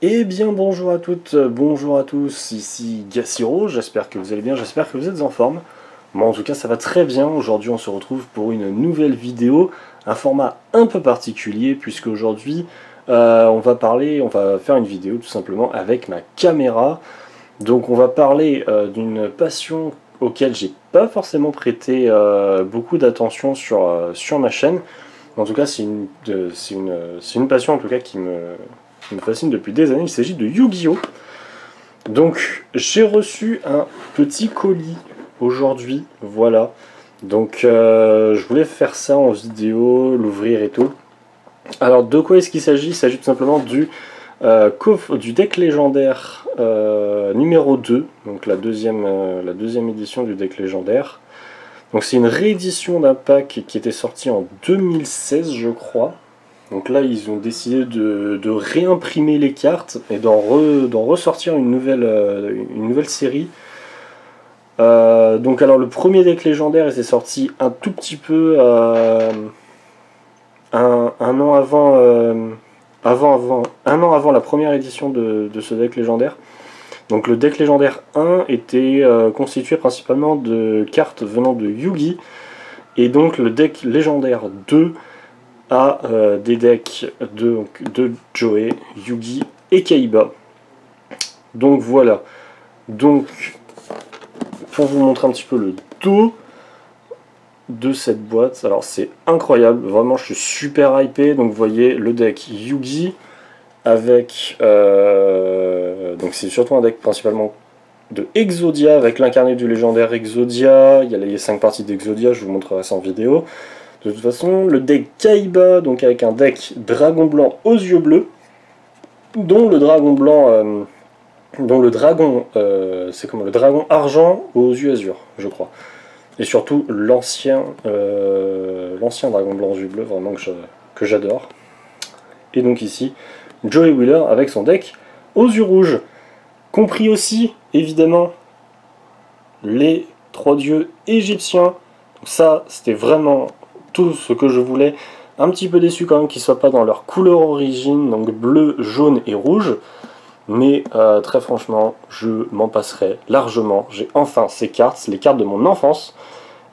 Eh bien bonjour à toutes, bonjour à tous, ici Gassiro, j'espère que vous allez bien, j'espère que vous êtes en forme. Moi en tout cas ça va très bien, aujourd'hui on se retrouve pour une nouvelle vidéo, un format un peu particulier puisque aujourd'hui on va faire une vidéo tout simplement avec ma caméra. Donc on va parler d'une passion auquel j'ai pas forcément prêté beaucoup d'attention sur ma chaîne. En tout cas c'est une passion en tout cas qui me fascine depuis des années, il s'agit de Yu-Gi-Oh! Donc j'ai reçu un petit colis aujourd'hui, voilà. Donc je voulais faire ça en vidéo, l'ouvrir et tout. Alors de quoi est-ce qu'il s'agit? Il s'agit tout simplement du deck légendaire numéro 2, donc la deuxième édition du deck légendaire. Donc c'est une réédition d'un pack qui était sorti en 2016 je crois. Donc là, ils ont décidé de réimprimer les cartes et d'en ressortir une nouvelle série. Donc alors le premier deck légendaire était sorti un tout petit peu un an avant la première édition de ce deck légendaire. Donc le deck légendaire 1 était constitué principalement de cartes venant de Yugi. Et donc le deck légendaire 2 à des decks de Joey, Yugi et Kaiba. Donc voilà. Donc pour vous montrer un petit peu le dos de cette boîte, alors c'est incroyable, vraiment je suis super hypé. Donc vous voyez le deck Yugi avec donc c'est surtout un deck principalement de Exodia avec l'incarné du légendaire Exodia. Il y a les 5 parties d'Exodia, je vous montrerai ça en vidéo. De toute façon, le deck Kaiba, donc avec un deck dragon blanc aux yeux bleus, dont le dragon blanc, c'est comme le dragon argent aux yeux azur, je crois. Et surtout l'ancien dragon blanc aux yeux bleus, vraiment que j'adore. Et donc ici, Joey Wheeler avec son deck aux yeux rouges, compris aussi, évidemment, les 3 dieux égyptiens. Donc ça, c'était vraiment tout ce que je voulais. Un petit peu déçu quand même qu'ils ne soient pas dans leur couleur origine, donc bleu, jaune et rouge. Mais très franchement, je m'en passerai largement. J'ai enfin ces cartes, les cartes de mon enfance.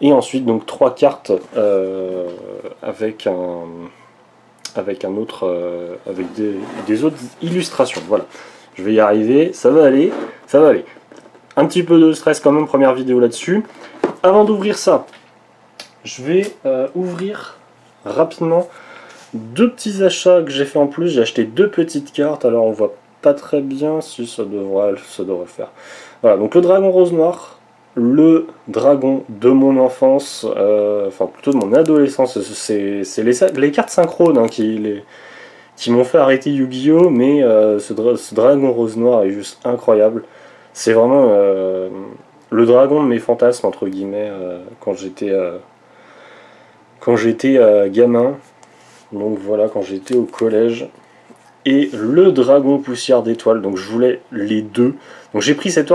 Et ensuite, donc 3 cartes avec des autres illustrations. Voilà, je vais y arriver, ça va aller, ça va aller. Un petit peu de stress quand même, première vidéo là-dessus. Avant d'ouvrir ça, je vais ouvrir rapidement 2 petits achats que j'ai fait en plus. J'ai acheté 2 petites cartes, alors on voit pas très bien si ça devrait le faire. Voilà, donc le dragon rose noir, le dragon de mon enfance, enfin plutôt de mon adolescence. C'est les cartes synchrones hein, qui m'ont fait arrêter Yu-Gi-Oh! Mais ce dragon rose noir est juste incroyable. C'est vraiment le dragon de mes fantasmes, entre guillemets, quand j'étais gamin. Donc voilà, quand j'étais au collège. Et le dragon poussière d'étoiles, donc je voulais les deux. Donc j'ai pris cet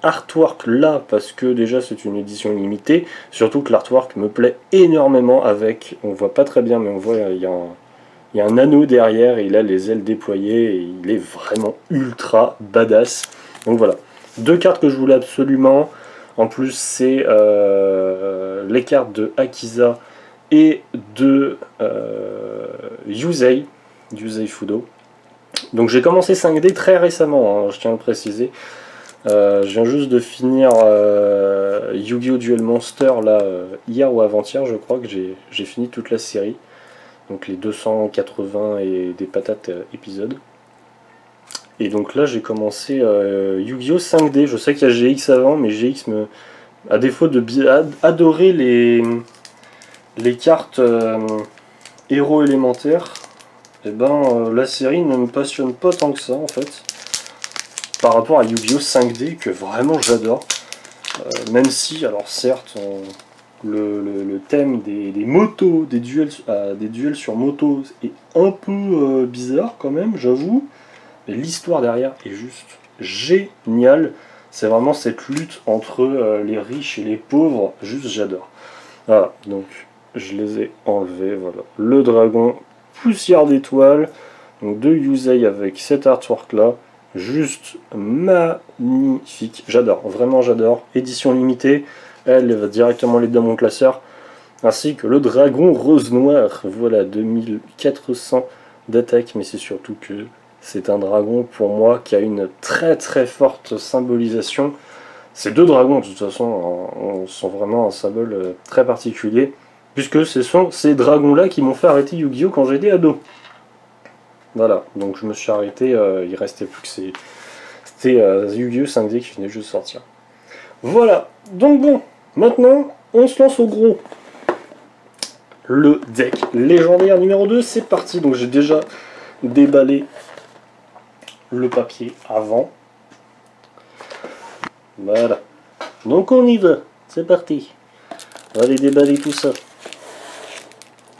artwork là parce que déjà c'est une édition limitée. Surtout que l'artwork me plaît énormément avec, on voit pas très bien mais on voit il y a un anneau derrière et il a les ailes déployées et il est vraiment ultra badass. Donc voilà, 2 cartes que je voulais absolument. En plus c'est les cartes de Akiza et de Yusei Fudo. Donc j'ai commencé 5D très récemment, hein, je tiens à le préciser. Je viens juste de finir Yu-Gi-Oh! Duel Monster là, hier ou avant-hier, je crois que j'ai fini toute la série. Donc les 280 et des patates épisodes. Et donc là j'ai commencé Yu-Gi-Oh! 5D. Je sais qu'il y a GX avant, mais GX à défaut de adorer les cartes héros élémentaires, et ben la série ne me passionne pas tant que ça en fait. Par rapport à Yu-Gi-Oh! 5D que vraiment j'adore. Même si, alors certes, le thème des motos, des duels sur moto est un peu bizarre quand même, j'avoue. Mais l'histoire derrière est juste géniale. C'est vraiment cette lutte entre les riches et les pauvres, juste j'adore. Voilà, donc je les ai enlevés, voilà. Le dragon poussière d'étoiles. Donc de Yusei avec cet artwork là, juste magnifique, j'adore, vraiment j'adore. Édition limitée, elle va directement les dans mon classeur, ainsi que le dragon rose noir, voilà 2400 d'attaque, mais c'est surtout que c'est un dragon pour moi qui a une très très forte symbolisation. Ces deux dragons de toute façon sont vraiment un symbole très particulier, puisque ce sont ces dragons là qui m'ont fait arrêter Yu-Gi-Oh quand j'étais ado. Voilà, donc je me suis arrêté, il restait plus que c'était Yu-Gi-Oh 5D qui venait juste de sortir. Voilà, donc bon, maintenant on se lance au gros. Le deck légendaire numéro 2, c'est parti. Donc j'ai déjà déballé le papier avant. Voilà, donc on y va, c'est parti. On va aller déballer tout ça.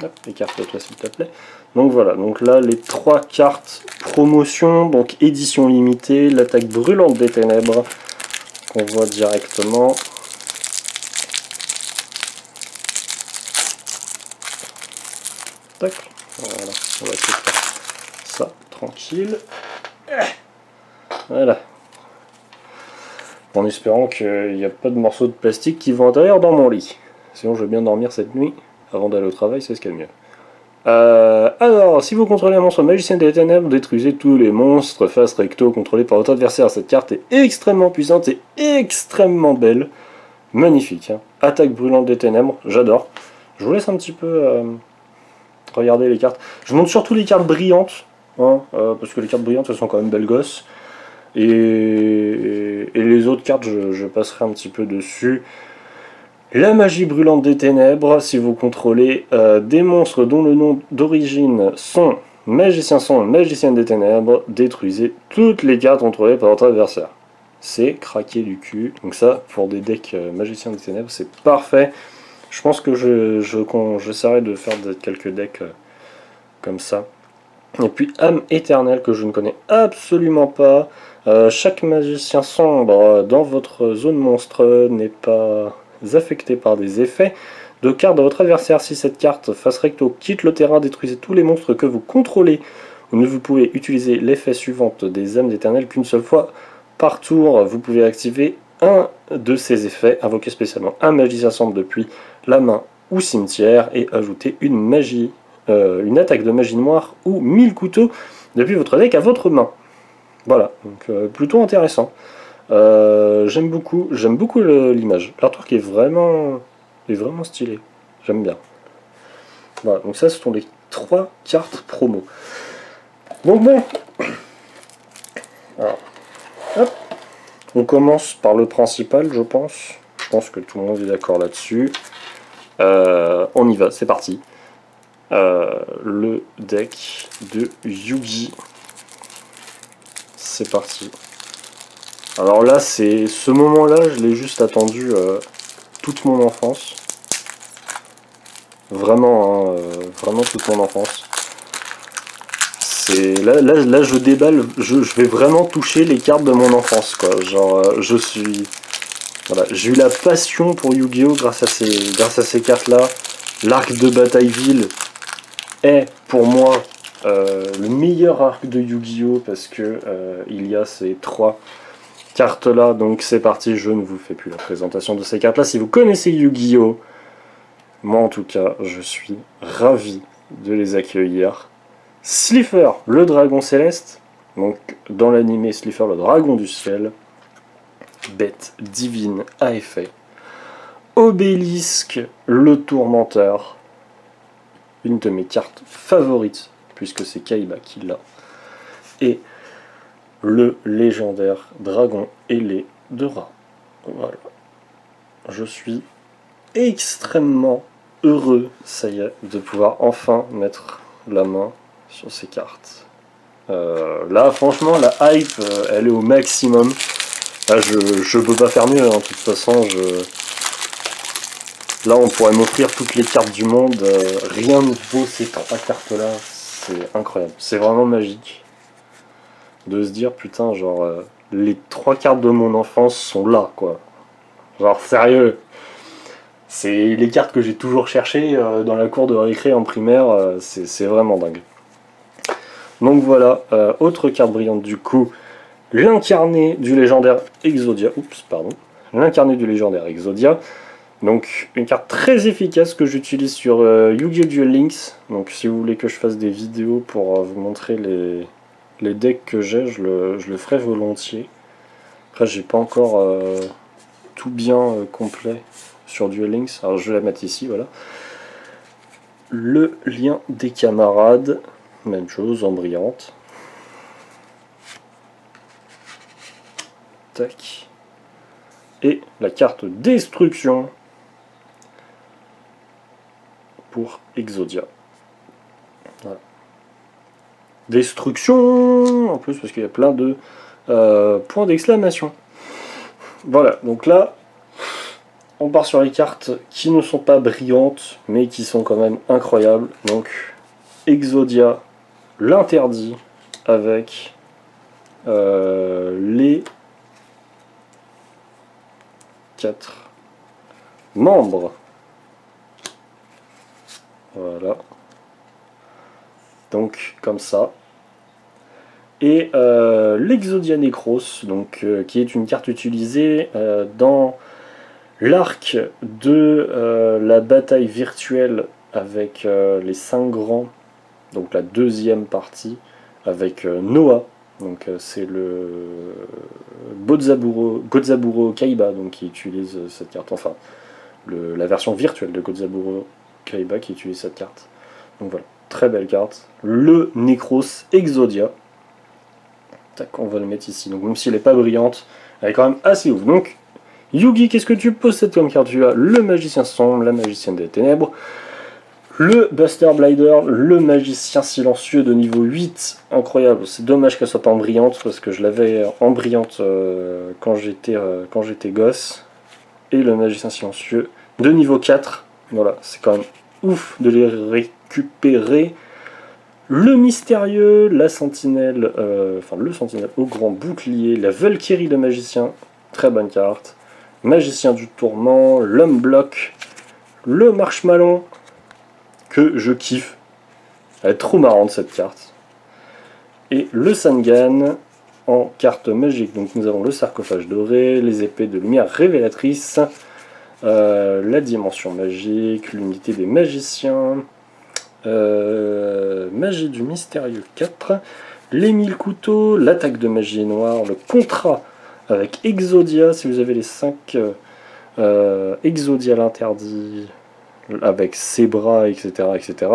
Hop, écarte-toi s'il te plaît. Donc voilà, donc là les 3 cartes promotion, donc édition limitée, l'attaque brûlante des ténèbres, qu'on voit directement. Tac, voilà, on va essayer de faire ça tranquille. Voilà. En espérant qu'il n'y a pas de morceaux de plastique qui vont intérieur dans mon lit. Sinon je vais bien dormir cette nuit avant d'aller au travail, c'est ce qu'il y a de mieux. Alors, si vous contrôlez un monstre magicien des ténèbres, détruisez tous les monstres face recto contrôlés par votre adversaire. Cette carte est extrêmement puissante et extrêmement belle. Magnifique. Hein. Attaque brûlante des ténèbres, j'adore. Je vous laisse un petit peu regarder les cartes. Je montre surtout les cartes brillantes, hein, parce que les cartes brillantes, elles sont quand même belles gosses. Et les autres cartes, je passerai un petit peu dessus. La magie brûlante des ténèbres, si vous contrôlez des monstres dont le nom d'origine sont magiciennes des ténèbres, détruisez toutes les cartes contrôlées par votre adversaire. C'est craquer du cul. Donc ça, pour des decks magiciens des ténèbres, c'est parfait. Je pense que j'essaierai de faire quelques decks comme ça. Et puis âme éternelle que je ne connais absolument pas. Chaque magicien sombre dans votre zone monstre n'est pas affecté par des effets de cartes de votre adversaire. Si cette carte face recto quitte le terrain, détruisez tous les monstres que vous contrôlez. Vous ne vous pouvez utiliser l'effet suivant des âmes éternelles qu'une seule fois par tour. Vous pouvez activer un de ces effets, invoquer spécialement un magicien sombre depuis la main ou cimetière et ajouter une attaque de magie noire ou 1000 couteaux depuis votre deck à votre main. Voilà, donc plutôt intéressant. J'aime beaucoup l'image. L'artwork est vraiment stylé. J'aime bien. Voilà, donc ça ce sont les 3 cartes promo. Donc bon. Alors, hop. On commence par le principal, je pense. Je pense que tout le monde est d'accord là-dessus. On y va, c'est parti. Le deck de Yugi. C'est parti. Alors là, c'est ce moment-là, je l'ai juste attendu toute mon enfance. Vraiment, hein, vraiment toute mon enfance. Là, je déballe, je vais vraiment toucher les cartes de mon enfance, quoi. Genre, voilà, j'ai eu la passion pour Yu-Gi-Oh grâce à ces cartes-là. L'arc de Batailleville est pour moi le meilleur arc de Yu-Gi-Oh parce que il y a ces 3 cartes là, donc c'est parti, je ne vous fais plus la présentation de ces cartes là. Si vous connaissez Yu-Gi-Oh, moi en tout cas je suis ravi de les accueillir. Slifer, le dragon céleste, donc dans l'animé Slifer, le dragon du ciel, bête divine à effet. Obélisque, le tourmenteur, une de mes cartes favorites puisque c'est Kaiba qui l'a, et le légendaire dragon ailé de Ra. Voilà. Je suis extrêmement heureux, ça y est, de pouvoir enfin mettre la main sur ces cartes. Là, franchement, la hype, elle est au maximum. Là, je peux pas faire mieux, hein. De toute façon, là, on pourrait m'offrir toutes les cartes du monde. Rien ne vaut ces 3 cartes-là. C'est incroyable. C'est vraiment magique de se dire, putain, genre, les 3 cartes de mon enfance sont là, quoi. Genre, sérieux. C'est les cartes que j'ai toujours cherchées dans la cour de récré en primaire. C'est vraiment dingue. Donc voilà, autre carte brillante du coup, l'incarné du légendaire Exodia. Oups, pardon. L'incarné du légendaire Exodia. Donc une carte très efficace que j'utilise sur Yu-Gi-Oh! Duel Links. Donc si vous voulez que je fasse des vidéos pour vous montrer les decks que j'ai, je le ferai volontiers. Après j'ai pas encore tout bien complet sur Duel Links. Alors je vais la mettre ici, voilà. Le lien des camarades, même chose en brillante. Tac. Et la carte destruction pour Exodia. Voilà. Destruction en plus parce qu'il y a plein de points d'exclamation. Voilà, donc là on part sur les cartes qui ne sont pas brillantes mais qui sont quand même incroyables. Donc Exodia, l'interdit avec les 4 membres. Voilà. Donc comme ça. Et l'Exodia Necros, donc, qui est une carte utilisée dans l'arc de la bataille virtuelle avec les 5 grands, donc la deuxième partie, avec Noah. Donc c'est le Godzaburo Kaiba donc, qui utilise cette carte, enfin la version virtuelle de Godzaburo Kaiba qui utilise cette carte. Donc voilà, très belle carte. Le Necros Exodia. Tac, on va le mettre ici. Donc même si elle n'est pas brillante, elle est quand même assez ouf. Donc, Yugi, qu'est-ce que tu possèdes comme carte? Tu as le Magicien Sombre, la Magicienne des Ténèbres, le Buster Blider, le Magicien Silencieux de niveau 8. Incroyable, c'est dommage qu'elle soit pas en brillante, parce que je l'avais en brillante quand j'étais gosse. Et le Magicien Silencieux de niveau 4. Voilà, c'est quand même ouf de les récupérer. Le Mystérieux, la Sentinelle, le Sentinelle au grand bouclier, la Valkyrie le Magicien, très bonne carte. Magicien du Tourment, l'Homme Bloc, le Marshmallow, que je kiffe. Elle est trop marrante cette carte. Et le Sangan en carte magique. Donc nous avons le Sarcophage Doré, les Épées de Lumière Révélatrice, la Dimension Magique, l'Unité des Magiciens, Magie du Mystérieux 4, les 1000 couteaux, l'attaque de magie noire, le contrat avec Exodia, si vous avez les 5 Exodia l'interdit, avec ses bras, etc., etc.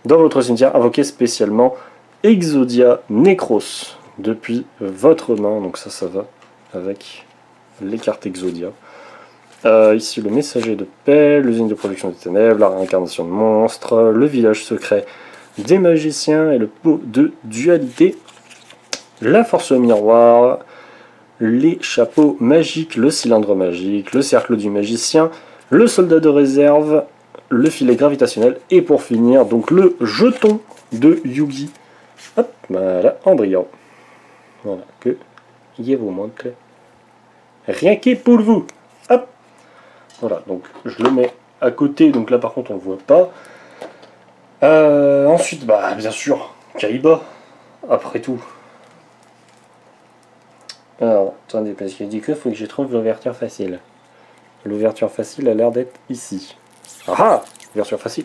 Dans votre cimetière, invoquez spécialement Exodia Necros depuis votre main, donc ça va avec les cartes Exodia. Ici le messager de paix, l'usine de production des ténèbres, la réincarnation de monstres, le village secret des magiciens et le pot de dualité, la force miroir, les chapeaux magiques, le cylindre magique, le cercle du magicien, le soldat de réserve, le filet gravitationnel et pour finir donc le jeton de Yugi. Hop, voilà, en brillant. Voilà, que je vous montre. Rien que pour vous. Hop. Voilà, donc je le mets à côté, donc là par contre on ne voit pas. Ensuite, bah bien sûr, Kaiba, après tout. Alors, attendez, parce que du coup, il faut que je trouve l'ouverture facile. L'ouverture facile a l'air d'être ici. Ah! Ouverture facile.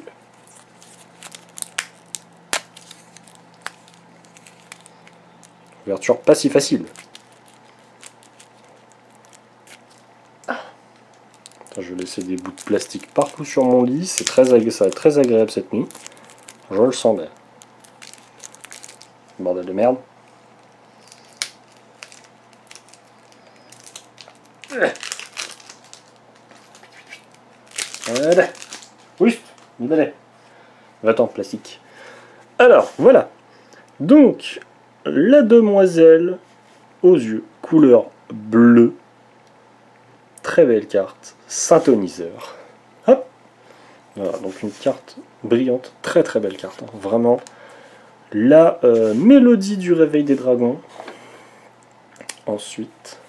Ouverture pas si facile. Attends, je vais laisser des bouts de plastique partout sur mon lit. Ça va être très agréable cette nuit. Je le sens bien. Bordel de merde. Voilà. Oui, libéré. Va-t'en, plastique. Alors, voilà. Donc, la demoiselle aux yeux couleur bleue. Très belle carte. Synthoniseur. Hop. Voilà, donc une carte brillante. Très très belle carte. Hein. Vraiment. La mélodie du réveil des dragons. Ensuite.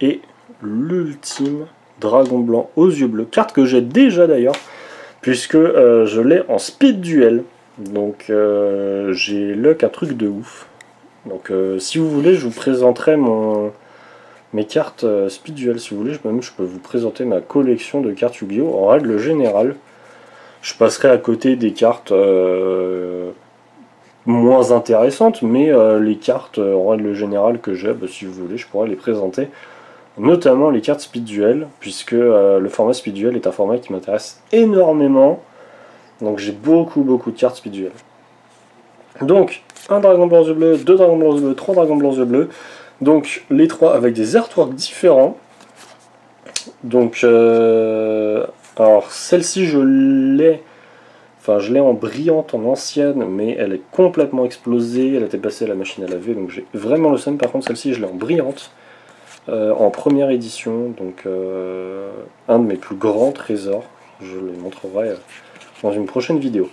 Et l'ultime dragon blanc aux yeux bleus. Carte que j'ai déjà d'ailleurs. Puisque je l'ai en speed duel. Donc j'ai luck un truc de ouf. Donc si vous voulez, je vous présenterai mes cartes Speed Duel. Si vous voulez, même je peux vous présenter ma collection de cartes Yu-Gi-Oh! En règle générale. Je passerai à côté des cartes moins intéressantes, mais les cartes en règle générale que j'ai, bah, si vous voulez, je pourrais les présenter. Notamment les cartes Speed Duel, puisque le format Speed Duel est un format qui m'intéresse énormément. Donc j'ai beaucoup de cartes Speed Duel. Donc, un Dragon Blanc yeux bleus, deux Dragons Blancs yeux bleus, trois Dragons Blancs yeux bleus. Donc les trois avec des artworks différents. Donc, alors celle-ci je l'ai en brillante, en ancienne, mais elle est complètement explosée, elle a été passée à la machine à laver, donc j'ai vraiment le seum. Par contre celle-ci je l'ai en brillante, en première édition, donc un de mes plus grands trésors, je les montrerai dans une prochaine vidéo.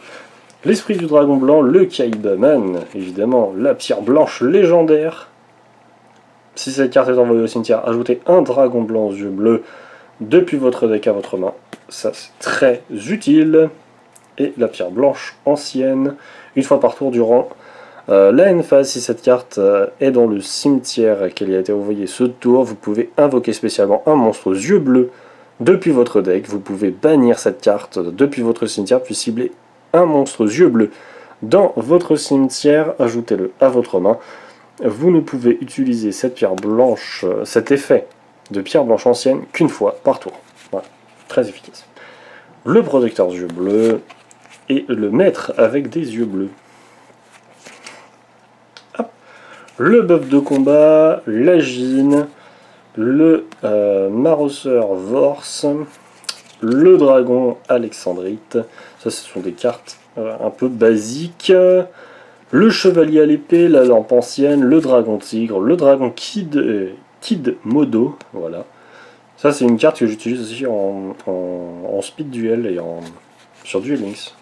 L'esprit du dragon blanc, le Kaibaman, évidemment, la pierre blanche légendaire. Si cette carte est envoyée au cimetière, ajoutez un dragon blanc aux yeux bleus depuis votre deck à votre main. Ça c'est très utile. Et la pierre blanche ancienne, une fois par tour durant la end phase. Si cette carte est dans le cimetière et qu'elle a été envoyée ce tour, vous pouvez invoquer spécialement un monstre aux yeux bleus depuis votre deck. Vous pouvez bannir cette carte depuis votre cimetière, puis cibler un monstre aux yeux bleus dans votre cimetière, ajoutez-le à votre main. Vous ne pouvez utiliser cette pierre blanche, cet effet de pierre blanche ancienne qu'une fois par tour. Voilà, très efficace. Le protecteur yeux bleus et le maître avec des yeux bleus. Hop. Le bœuf de combat, la Gine, le Marausseur Vorse, le dragon Alexandrite. Ça, ce sont des cartes un peu basiques. Le chevalier à l'épée, la lampe ancienne, le dragon tigre, le dragon Kid Modo, voilà. Ça c'est une carte que j'utilise aussi en speed duel et sur Duel Links.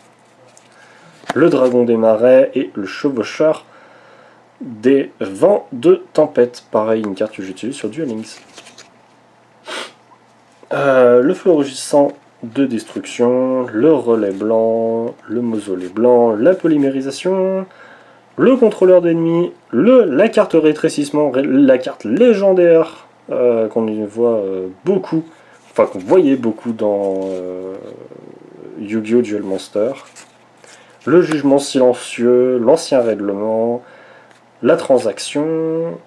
Le dragon des marais et le chevaucheur des vents de tempête. Pareil, une carte que j'utilise sur Duel Links. Le flot rugissant de destruction, le relais blanc, le mausolée blanc, la polymérisation, le contrôleur d'ennemis, la carte rétrécissement, la carte légendaire qu'on voit beaucoup, enfin qu'on voyait beaucoup dans Yu-Gi-Oh! Duel Monster, le jugement silencieux, l'ancien règlement, la transaction,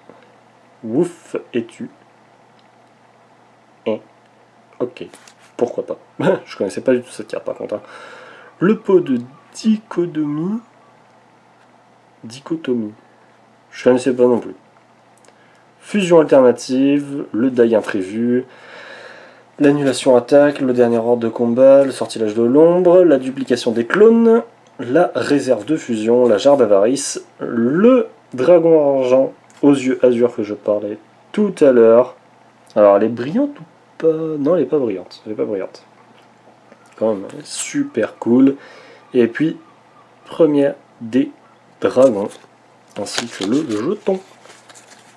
ouf es-tu, et ok, pourquoi pas, je connaissais pas du tout cette carte par contre, hein. Le pot de dichotomie, je connaissais pas non plus. Fusion alternative, le die imprévu, l'annulation attaque, le dernier ordre de combat, le sortilège de l'ombre, la duplication des clones, la réserve de fusion, la jarre d'avarice, le dragon argent aux yeux azur que je parlais tout à l'heure. Alors elle est brillante ou pas? Non, elle est pas brillante. Elle est pas brillante. Quand même, super cool. Et puis, première des dragons, ainsi que le jeton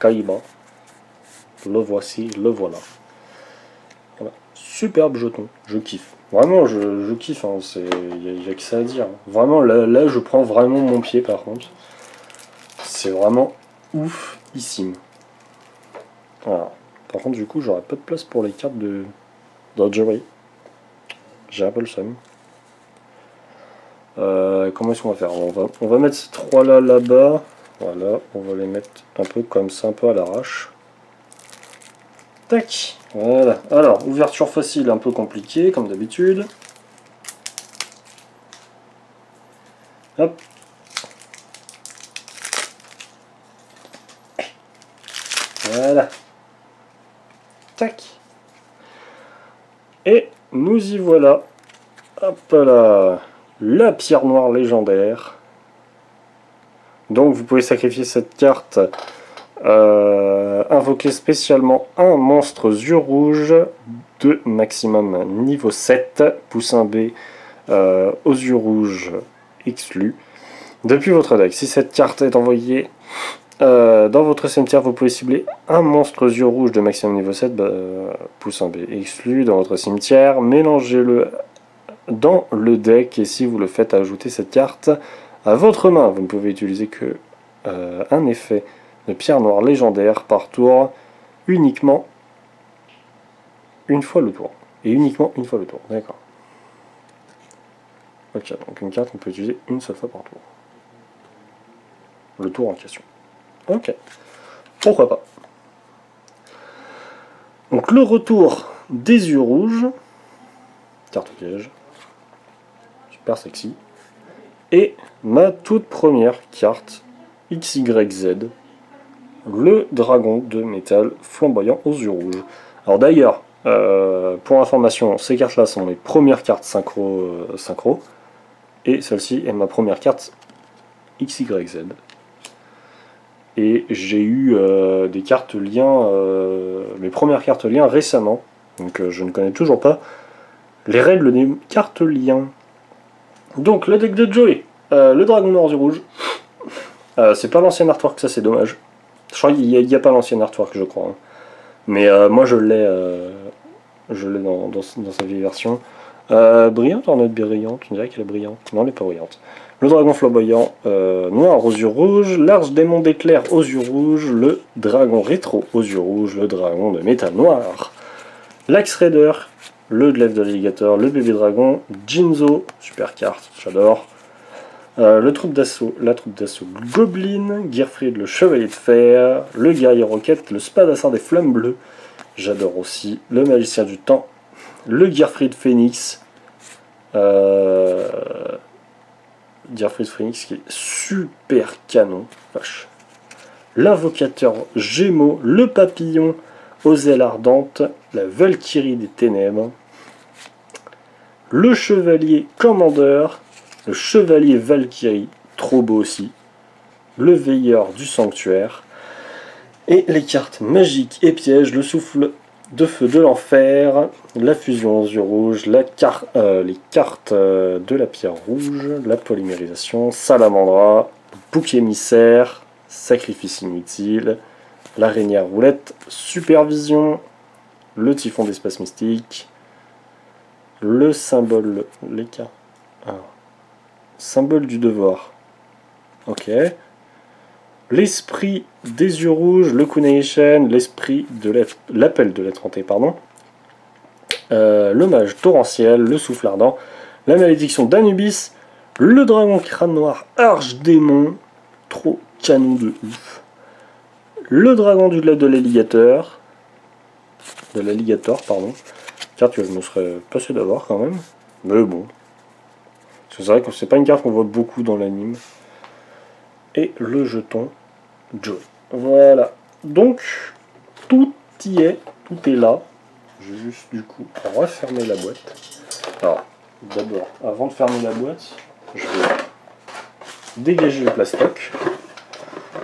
Kaiba. Le voici, le voilà. Voilà. Superbe jeton, je kiffe. Vraiment, je kiffe, hein. Il n'y a que ça à dire. Vraiment, là, je prends vraiment mon pied par contre. C'est vraiment oufissime. Voilà. Par contre, du coup, j'aurais pas de place pour les cartes de Joey. J'ai un peu le seum. Comment est-ce qu'on va faire? On va mettre ces trois là là-bas. Voilà, on va les mettre un peu comme ça, un peu à l'arrache. Tac, voilà. Alors, ouverture facile, un peu compliquée, comme d'habitude. Hop. Voilà. Tac. Et nous y voilà. Hop là. La pierre noire légendaire. Donc vous pouvez sacrifier cette carte, invoquer spécialement un monstre yeux rouges de maximum niveau 7, poussin B aux yeux rouges exclus, depuis votre deck. Si cette carte est envoyée dans votre cimetière, vous pouvez cibler un monstre yeux rouges de maximum niveau 7, poussin B exclu dans votre cimetière, mélangez-le dans le deck et si vous le faites ajouter cette carte À votre main, vous ne pouvez utiliser que un effet de pierre noire légendaire par tour, uniquement une fois le tour. Et uniquement une fois le tour, d'accord. Ok, donc une carte, on peut utiliser une seule fois par tour. Le tour en question. Ok, pourquoi pas. Donc le retour des yeux rouges, carte piège, super sexy, et ma toute première carte, XYZ, le dragon de métal flamboyant aux yeux rouges. Alors d'ailleurs, pour information, ces cartes-là sont mes premières cartes synchro, et celle-ci est ma première carte XYZ. Et j'ai eu des cartes liens, mes premières cartes liens récemment, donc je ne connais toujours pas les règles des cartes liens. Donc le deck de Joey, le dragon noir du rouge, c'est pas l'ancien artwork, ça c'est dommage. Je crois qu'il n'y a pas l'ancien artwork, je crois. Hein. Mais moi je l'ai dans sa vieille version. Brillante en note brillante, on dirait qu'elle est brillante. Non, elle n'est pas brillante. Le dragon flamboyant noir aux yeux rouges, l'arche démon d'éclair aux yeux rouges, le dragon rétro aux yeux rouges, le dragon de métal noir, l'Axe Raider, le glaive de l'alligator, le bébé dragon, Jinzo, super carte, j'adore. La troupe d'assaut Goblin, Gearfried le chevalier de fer, le guerrier roquette, le spadassin des flammes bleues, j'adore aussi, le magicien du temps, le Gearfried Phoenix, Gearfried Phoenix qui est super canon, vache. L'invocateur Gémeaux, le papillon aux ailes ardentes, la Valkyrie des ténèbres, le chevalier commandeur, le chevalier Valkyrie, trop beau aussi, le veilleur du sanctuaire, et les cartes magiques et pièges, le souffle de feu de l'enfer, la fusion aux yeux rouges, les cartes de la pierre rouge, la polymérisation, salamandra, bouc émissaire, sacrifice inutile, l'araignée à roulette, supervision, le typhon d'espace mystique, le symbole, les cartes, symbole du devoir, ok, l'esprit des yeux rouges, le Kunai-shen, l'esprit de l'appel de l'être hanté, pardon, le mage torrentiel, le souffle ardent, la malédiction d'Anubis, le dragon crâne noir, arche-démon, trop canon de ouf, le dragon du glaive de l'alligator, pardon, carte que je me serais passé d'avoir quand même, mais bon, parce que c'est vrai que c'est pas une carte qu'on voit beaucoup dans l'anime, et le jeton Joey. Voilà, donc tout y est, tout est là. Je vais juste du coup refermer la boîte. Alors d'abord, avant de fermer la boîte, je vais dégager le plastoc.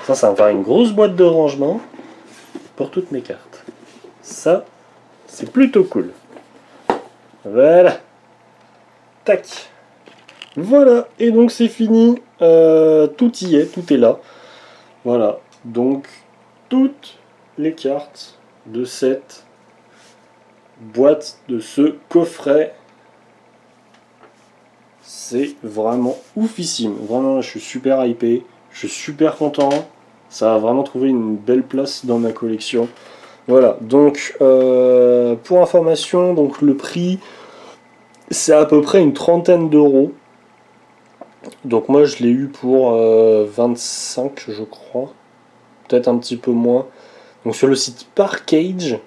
Ça va me faire une grosse boîte de rangement pour toutes mes cartes. Ça, c'est plutôt cool. Voilà. Tac. Voilà, et donc c'est fini. Tout y est, tout est là. Voilà, donc toutes les cartes de cette boîte, de ce coffret, c'est vraiment oufissime. Vraiment, je suis super hypé, je suis super content. Ça a vraiment trouvé une belle place dans ma collection. Voilà, donc pour information, donc le prix, c'est à peu près une trentaine d'euros. Donc moi je l'ai eu pour 25 je crois, peut-être un petit peu moins. Donc sur le site Parkage,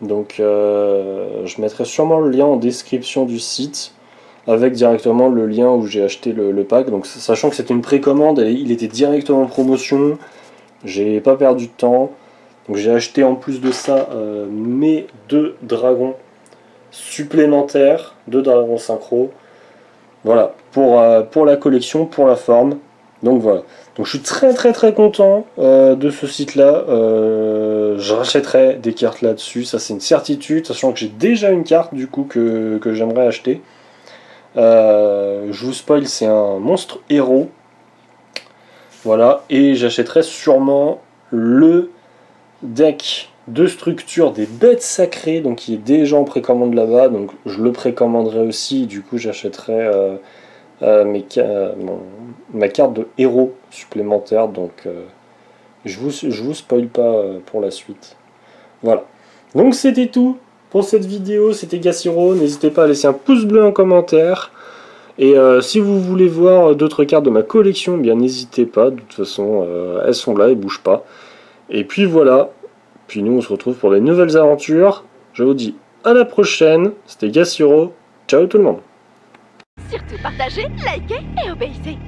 donc je mettrai sûrement le lien en description du site, avec directement le lien où j'ai acheté le pack. Donc sachant que c'était une précommande, il était directement en promotion, j'ai pas perdu de temps. Donc j'ai acheté en plus de ça mes 2 dragons supplémentaires, 2 dragons synchro. Voilà, pour la collection, pour la forme. Donc voilà. Donc je suis très content de ce site-là. Je rachèterai des cartes là-dessus, ça c'est une certitude, sachant que j'ai déjà une carte du coup que j'aimerais acheter. Je vous spoil, c'est un monstre héros. Voilà, et j'achèterai sûrement le deck de structure des bêtes sacrées, donc qui est déjà en précommande là-bas, donc je le précommanderai aussi, du coup j'achèterai ma carte de héros supplémentaire, donc je vous spoil pas pour la suite. Voilà. Donc c'était tout pour cette vidéo, c'était Gassiro, n'hésitez pas à laisser un pouce bleu en commentaire. Et si vous voulez voir d'autres cartes de ma collection, bien n'hésitez pas, de toute façon elles sont là, elles bougent pas. Et puis voilà, puis nous on se retrouve pour des nouvelles aventures. Je vous dis à la prochaine, c'était Gassiro, ciao tout le monde. Surtout partagez, likez et obéissez.